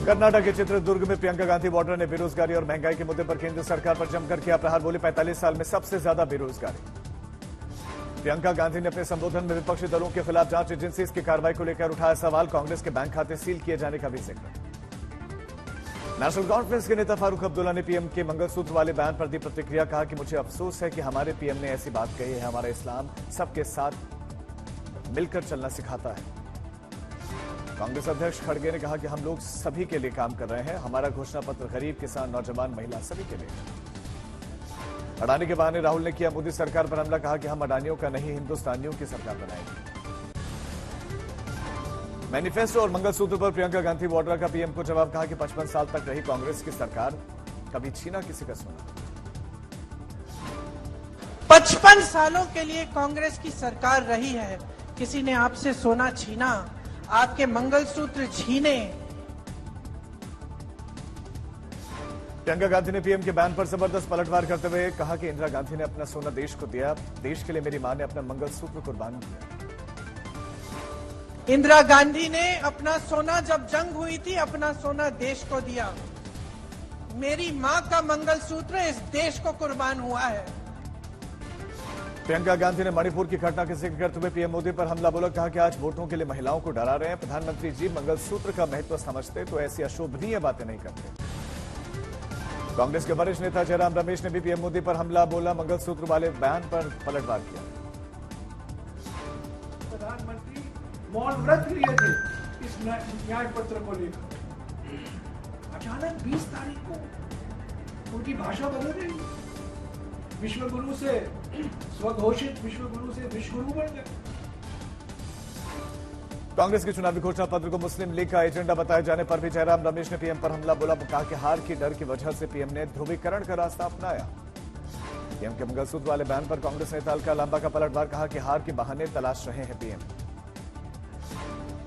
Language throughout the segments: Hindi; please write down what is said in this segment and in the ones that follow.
कर्नाटक के चित्रदुर्ग में प्रियंका गांधी वाड्रा ने बेरोजगारी और महंगाई के मुद्दे पर केंद्र सरकार पर जमकर किया प्रहार। बोले 45 साल में सबसे ज्यादा बेरोजगारी। प्रियंका गांधी ने अपने संबोधन में विपक्षी दलों के खिलाफ जांच एजेंसी की कार्रवाई को लेकर उठाया सवाल। कांग्रेस के बैंक खाते सील किए जाने का भी जिक्र। नेशनल कॉन्फ्रेंस के नेता फारूक अब्दुल्ला ने पीएम के मंगलसूत्र वाले बयान पर दी प्रतिक्रिया। कहा कि मुझे अफसोस है कि हमारे पीएम ने ऐसी बात कही है। हमारा इस्लाम सबके साथ मिलकर चलना सिखाता है। कांग्रेस अध्यक्ष खड़गे ने कहा कि हम लोग सभी के लिए काम कर रहे हैं। हमारा घोषणा पत्र गरीब, किसान, नौजवान, महिला सभी के लिए। अडानी के बहाने राहुल ने किया मोदी सरकार पर हमला। कहा कि हम अडानियों का नहीं, हिंदुस्तानियों की सरकार बनाएंगे। मैनिफेस्टो और मंगलसूत्र पर प्रियंका गांधी वाड्रा का पीएम को जवाब। कहा कि 55 साल तक रही कांग्रेस की सरकार, कभी छीना किसी का सोना। 55 सालों के लिए कांग्रेस की सरकार रही है। किसी ने आपसे सोना छीना, आपके मंगलसूत्र छीने। प्रियंका गांधी ने पीएम के बयान पर जबरदस्त पलटवार करते हुए कहा कि इंदिरा गांधी ने अपना सोना देश को दिया। देश के लिए मेरी मां ने अपना मंगलसूत्र कुर्बान किया। इंदिरा गांधी ने अपना सोना, जब जंग हुई थी, अपना सोना देश को दिया। मेरी मां का मंगलसूत्र इस देश को कुर्बान हुआ है। प्रियंका गांधी ने मणिपुर की घटना का जिक्र करते हुए पीएम मोदी पर हमला बोला। कहा कि आज वोटों के लिए महिलाओं को डरा रहे हैं। प्रधानमंत्री जी मंगलसूत्र का महत्व समझते तो ऐसी अशोभनीय बातें नहीं करते। कांग्रेस के वरिष्ठ नेता जयराम रमेश ने भी पीएम मोदी पर हमला बोला। मंगलसूत्र वाले बयान पर पलटवार किया। प्रधानमंत्री मौन व्रत लिए थे इस न्याय पत्र को लेकर। अचानक 20 तारीख को उनकी भाषा बदल गई। विश्वगुरु से स्वघोषित विश्वगुरु से विश्वगुरु बन गए। कांग्रेस के चुनावी घोषणा पत्र को मुस्लिम लीग का एजेंडा बताए जाने पर भी जयराम रमेश ने पीएम पर हमला बोला। कहा कि हार की डर की वजह से पीएम ने ध्रुवीकरण का रास्ता अपनाया। पीएम के मंगलसूत्र वाले बयान पर कांग्रेस नेता अलका लांबा का पलटवार। कहा कि हार के बहाने तलाश रहे हैं पीएम।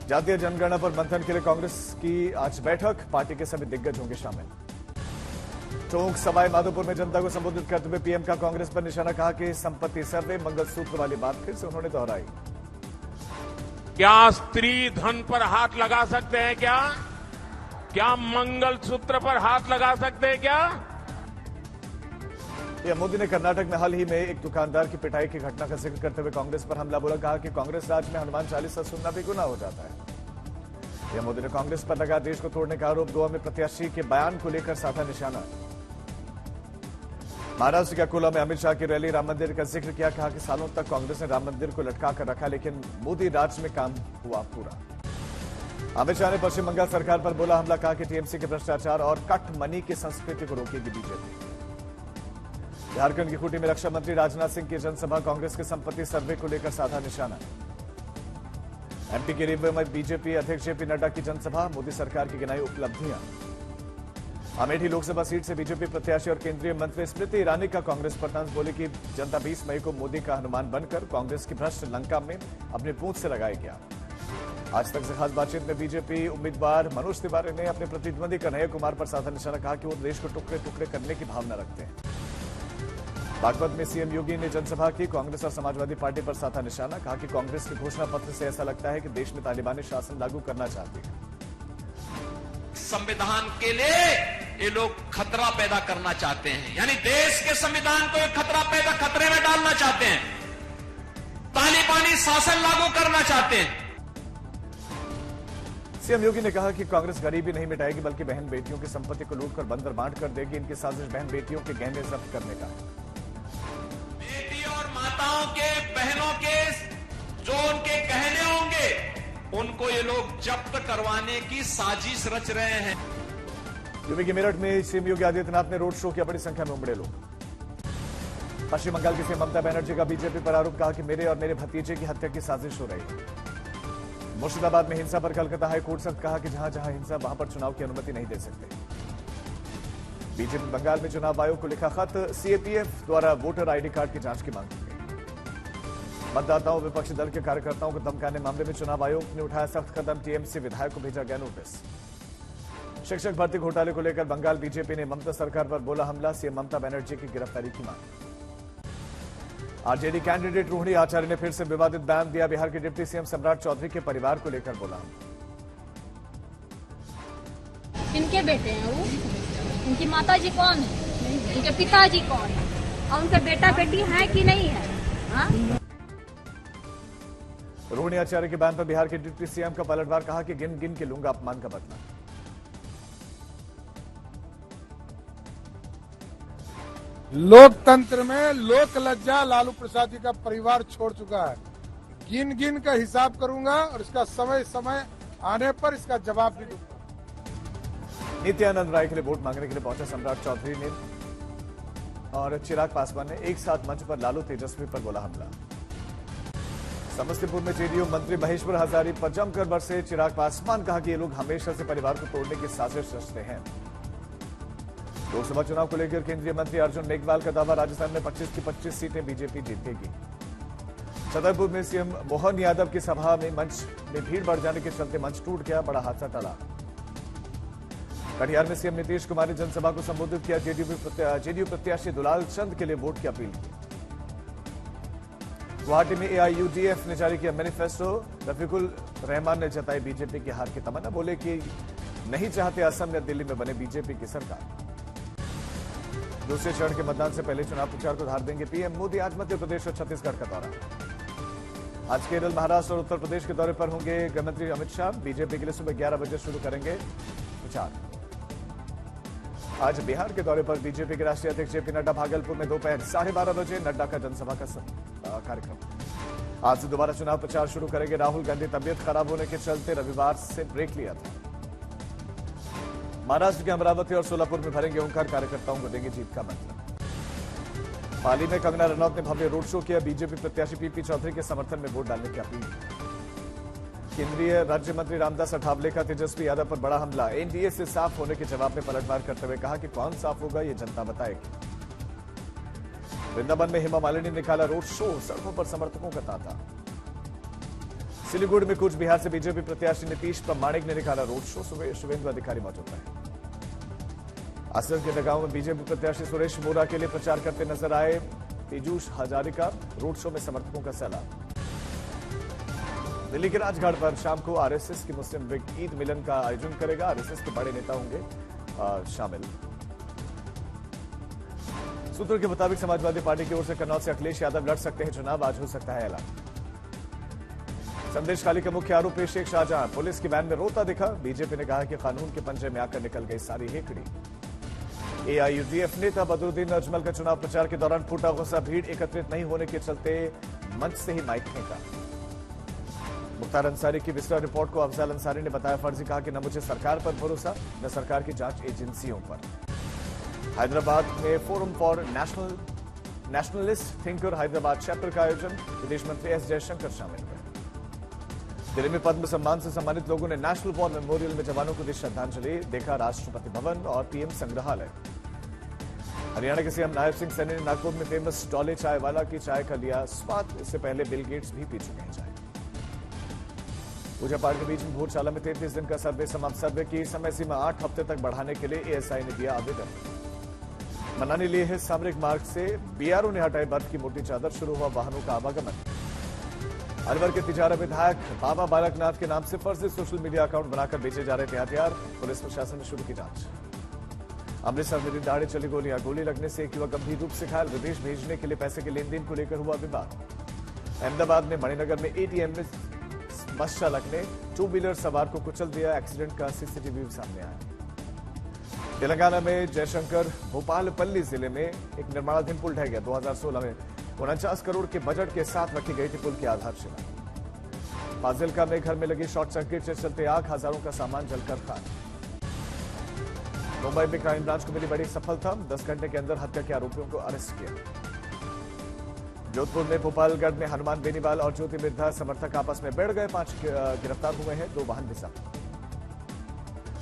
जातीय जनगणना पर मंथन के लिए कांग्रेस की आज बैठक। पार्टी के सभी दिग्गज होंगे शामिल। टोंक सवाई माधोपुर में जनता को संबोधित करते हुए पीएम का कांग्रेस पर निशाना। कहा कि संपत्ति सर्वे, मंगलसूत्र वाली बात फिर से उन्होंने दोहराई। क्या स्त्री धन पर हाथ लगा सकते हैं? क्या मंगलसूत्र पर हाथ लगा सकते हैं? क्या पीएम मोदी ने कर्नाटक में हाल ही में एक दुकानदार की पिटाई की घटना का जिक्र करते हुए कांग्रेस पर हमला बोला। कहा कि कांग्रेस राज में हनुमान चालीसा सुनना भी गुनाह हो जाता है। पीएम मोदी ने कांग्रेस पर लगा देश को तोड़ने का आरोप। गोवा में प्रत्याशी के बयान को लेकर साधा निशाना। महाराष्ट्र के अकोला में अमित शाह की रैली, राम मंदिर का जिक्र किया। कहा कि सालों तक कांग्रेस ने राम मंदिर को लटका कर रखा, लेकिन मोदी राज में काम हुआ पूरा। अमित शाह ने पश्चिम बंगाल सरकार पर बोला हमला। कहा कि टीएमसी के भ्रष्टाचार और कट मनी की संस्कृति को रोकेगी बीजेपी। झारखंड की खूंटी में रक्षा मंत्री राजनाथ सिंह की जनसभा। कांग्रेस के संपत्ति सर्वे को लेकर साधा निशाना। एमपी के रीवा में बीजेपी अध्यक्ष जेपी नड्डा की जनसभा। मोदी सरकार की गिनाई उपलब्धियां। अमेठी लोकसभा सीट से बीजेपी प्रत्याशी और केंद्रीय मंत्री स्मृति ईरानी का कांग्रेस पर तंज। बोले कि जनता 20 मई को मोदी का हनुमान बनकर कांग्रेस की भ्रष्ट लंका में अपनी पूंछ से लगाया गया। आज तक से खास बातचीत में बीजेपी उम्मीदवार मनोज तिवारी ने अपने प्रतिद्वंदी कन्हैया कुमार पर साधा निशाना। कहा कि वो देश को टुकड़े टुकड़े करने की भावना रखते हैं। बागपत में सीएम योगी ने जनसभा की। कांग्रेस और समाजवादी पार्टी पर साधा निशाना। कहा कि कांग्रेस के घोषणा पत्र से ऐसा लगता है कि देश में तालिबानी शासन लागू करना चाहती है। संविधान के लिए ये लोग खतरा पैदा करना चाहते हैं, यानी देश के संविधान को एक खतरे में डालना चाहते हैं। तालिबानी शासन लागू करना चाहते हैं। सीएम योगी ने कहा कि कांग्रेस गरीबी नहीं मिटाएगी, बल्कि बहन बेटियों की संपत्ति को लूटकर बंदर बांट कर देगी। इनकी साजिश बहन बेटियों के गहने जब्त करने का है। बेटी और माताओं के, बहनों के जो उनके गहने होंगे, उनको ये लोग जब्त करवाने की साजिश रच रहे हैं। यूपी के मेरठ में सीएम योगी आदित्यनाथ ने रोड शो किया। बड़ी संख्या में उमड़े लोग। पश्चिम बंगाल की सीएम ममता बनर्जी का बीजेपी पर आरोप। कहा कि मेरे और मेरे भतीजे की हत्या की साजिश हो रही है। मुर्शिदाबाद में हिंसा पर कलकत्ता हाईकोर्ट से कहा कि जहां जहां हिंसा वहां पर चुनाव की अनुमति नहीं दे सकते। बीजेपी बंगाल में चुनाव आयोग को लिखा खत। सीएपीएफ द्वारा वोटर आईडी कार्ड की जांच की मांग की गई। मतदाताओं, विपक्षी दल के कार्यकर्ताओं को धमकाने मामले में चुनाव आयोग ने उठाया सख्त कदम। टीएमसी विधायक को भेजा गया नोटिस। शिक्षक भर्ती घोटाले को लेकर बंगाल बीजेपी ने ममता सरकार पर बोला हमला। सीएम ममता बनर्जी की गिरफ्तारी की मांग। आरजेडी कैंडिडेट रोहिणी आचार्य ने फिर से विवादित बयान दिया। बिहार के डिप्टी सीएम सम्राट चौधरी के परिवार को लेकर बोला किनके बेटे हैं वो? उनकी माताजी कौन है? उनके पिताजी कौन है? और उनके बेटा बेटी है कि नहीं है? हाँ? रोहिणी आचार्य के बयान पर बिहार के डिप्टी सीएम का पलटवार, कहा कि गिन गिन के लूंगा अपमान का बदला। लोकतंत्र में लोक लज्जा लालू प्रसाद जी का परिवार छोड़ चुका है। गिन गिन का हिसाब करूंगा और इसका समय समय आने पर इसका जवाब भी दूंगा। नित्यानंद राय के लिए वोट मांगने के लिए पहुंचे सम्राट चौधरी ने और चिराग पासवान ने एक साथ मंच पर लालू तेजस्वी पर बोला हमला। समस्तीपुर में जेडीयू मंत्री महेश्वर हजारी पर जमकर बरसे चिराग पासवान, कहा कि ये लोग हमेशा से परिवार को तोड़ने की साजिश रचते हैं। लोकसभा चुनाव को लेकर केंद्रीय मंत्री अर्जुन मेघवाल का दावा, राजस्थान में 25 की 25 सीटें बीजेपी जीतेगी। छतरपुर में सीएम मोहन यादव की सभा में मंच में भीड़ बढ़ जाने के चलते मंच टूट गया, बड़ा हादसा टला। कटिहार में सीएम नीतीश कुमार ने जनसभा को संबोधित किया, जेडीयू प्रत्याशी दुलाल चंद के लिए वोट की अपील की। गुवाहाटी में एआईयूडीएफ ने जारी किया मैनिफेस्टो, रफीकुल रहमान ने जताई बीजेपी की हार की तमन्ना, बोले कि नहीं चाहते असम या दिल्ली में बने बीजेपी की सरकार। दूसरे चरण के मतदान से पहले चुनाव प्रचार को धार देंगे पीएम मोदी, आज मध्य प्रदेश और छत्तीसगढ़ का दौरा। आज केरल, महाराष्ट्र और उत्तर प्रदेश के दौरे पर होंगे गृहमंत्री अमित शाह, बीजेपी के लिए सुबह 11 बजे शुरू करेंगे प्रचार। आज बिहार के दौरे पर बीजेपी के राष्ट्रीय अध्यक्ष जेपी नड्डा, भागलपुर में दोपहर 12:30 बजे नड्डा का जनसभा का कार्यक्रम। आज से दोबारा चुनाव प्रचार शुरू करेंगे राहुल गांधी, तबियत खराब होने के चलते रविवार से ब्रेक लिया था। महाराष्ट्र के अमरावती और सोलापुर में भरेंगे ओंकार, कार्यकर्ताओं को देंगे जीत का मंत्र। पाली में कंगना रनौत ने भव्य रोड शो किया, बीजेपी प्रत्याशी पीपी चौधरी के समर्थन में वोट डालने की अपील। केंद्रीय राज्य मंत्री रामदास अठावले का तेजस्वी यादव पर बड़ा हमला, एनडीए से साफ होने के जवाब में पलटवार करते हुए कहा कि कौन साफ होगा ये जनता बताएगी। वृंदावन में हेमा मालिनी ने निकाला रोड शो, सड़कों पर समर्थकों का तांता। सिलीगुड़ी में कूच बिहार से बीजेपी प्रत्याशी नीतीश प्रामाणिक ने निकाला रोड शो, शुभेंदु अधिकारी मौजूद रहे। असर के नगांव में बीजेपी प्रत्याशी सुरेश मोरा के लिए प्रचार करते नजर आए पीयूष हजारिका, रोड शो में समर्थकों का सैलाब। दिल्ली के राजघाट पर शाम को आरएसएस की मुस्लिम लीग ईद मिलन का आयोजन करेगा, आरएसएस के बड़े नेता होंगे शामिल। सूत्रों के मुताबिक समाजवादी पार्टी की ओर से कन्नौज से अखिलेश यादव लड़ सकते हैं चुनाव, आज हो सकता है ऐलान। संदेश खाली का मुख्य आरोपी शेख शाहजहां पुलिस की वैन में रोता दिखा, बीजेपी ने कहा कि कानून के पंजे में आकर निकल गई सारी हेकड़ी। एआईयूडीएफ नेता बदरुद्दीन अजमल का चुनाव प्रचार के दौरान फूटा गुस्सा, भीड़ एकत्रित नहीं होने के चलते मंच से ही माइक फेंका। मुख्तार अंसारी की विस्तार रिपोर्ट को अफजल अंसारी ने बताया फर्जी, कहा कि न मुझे सरकार पर भरोसा न सरकार की जांच एजेंसियों पर। हैदराबाद में forum for nationalist thinker Hyderabad chapter का आयोजन, विदेश मंत्री एस जयशंकर शामिल हुए। दिल्ली में पद्म सम्मान से सम्मानित लोगों ने नेशनल वॉर मेमोरियल में जवानों को दी श्रद्धांजलि, देखा राष्ट्रपति भवन और पीएम संग्रहालय। हरियाणा के सीएम नायब सिंह सैनी ने नागपुर में फेमस डॉले चाय वाला की चाय का लिया स्वाद, इससे पहले बिल गेट्स भी पी चुके हैं चाय। पूजा पाठ के बीच में भोरशाला में 33 दिन का सर्वे समाप्त, सर्वे की समय सीमा 8 हफ्ते तक बढ़ाने के लिए एएसआई ने दिया आवेदन। मनाने लिए है सामरिक मार्ग से बीआरओ ने हटाई बर्फ की मोटी चादर, शुरू हुआ वाहनों का आवागमन। अलवर के तिजारा विधायक बाबा बालकनाथ के नाम से फर्जी सोशल मीडिया अकाउंट बनाकर बेचे जा रहे थे हथियार, पुलिस प्रशासन ने शुरू की जांच। अमृतसर में दिन दहाड़े चली गोलियां, गोली लगने से एक युवक गंभीर रूप से घायल, विदेश भेजने के लिए पैसे के लेन देन को लेकर हुआ विवाद। अहमदाबाद में मणिनगर में एटीएम में बस चालक ने 2 व्हीलर सवार को कुचल दिया, एक्सीडेंट का सीसीटीवी सामने आया। तेलंगाना में जयशंकर भोपालपल्ली जिले में एक निर्माणाधीन पुल ढह गया, 2016 में 49 करोड़ के बजट के साथ रखी गई थी पुल की आधारशिला। फाजिलका में घर में लगी शॉर्ट सर्किट से चलते आग, हजारों का सामान जलकर खाक। मुंबई में क्राइम ब्रांच को मिली बड़ी सफलता, 10 घंटे के अंदर हत्या के आरोपियों को अरेस्ट किया। जोधपुर में भोपालगढ़ में हनुमान बेनीवाल और ज्योति मिर्धा समर्थक आपस में भिड़ गए, 5 गिरफ्तार हुए हैं, 2 वाहन भी जब्त।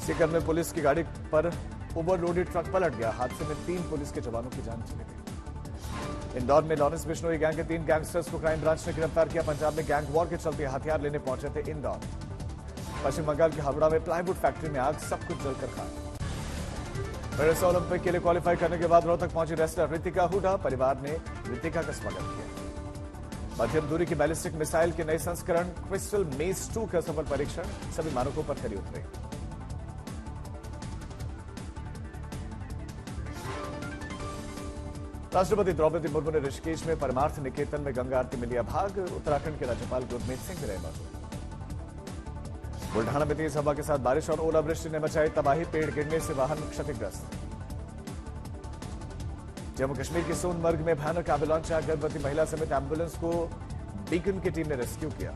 सीकर में पुलिस की गाड़ी पर ओवरलोडेड ट्रक पलट गया, हादसे में 3 पुलिस के जवानों की जान चली गई। इंदौर में लॉरेंस बिश्नोई गैंग के 3 गैंगस्टर्स को क्राइम ब्रांच ने गिरफ्तार किया, पंजाब में गैंग वॉर के चलते हथियार लेने पहुंचे थे इंदौर। पश्चिम बंगाल के हावड़ा में प्लाईवुड फैक्ट्री में आग, सब कुछ जलकर खाक। पेरिस ओलंपिक के लिए क्वालिफाई करने के बाद रोहतक पहुंची रेसलर ऋतिका हुडा, परिवार ने ऋतिका का स्वागत किया। मध्यम दूरी की बैलिस्टिक मिसाइल के नए संस्करण क्रिस्टल मेस 2 का सफल परीक्षण, सभी मानकों पर खरी उतरे। राष्ट्रपति द्रौपदी मुर्मू ने ऋषिकेश में परमार्थ निकेतन में गंगा आरती में लिया भाग। उत्तराखंड के राज्यपाल गुरमीत सिंह भी रहे मौजूद। बुल्ढाना में तेज हवा के साथ बारिश और ओलावृष्टि ने मचाई तबाही। पेड़ गिरने से वाहन क्षतिग्रस्त। जम्मू कश्मीर के सोनमर्ग में भयानक एवलांच। गर्भवती महिला समेत एम्बुलेंस को बीकन की टीम ने रेस्क्यू किया।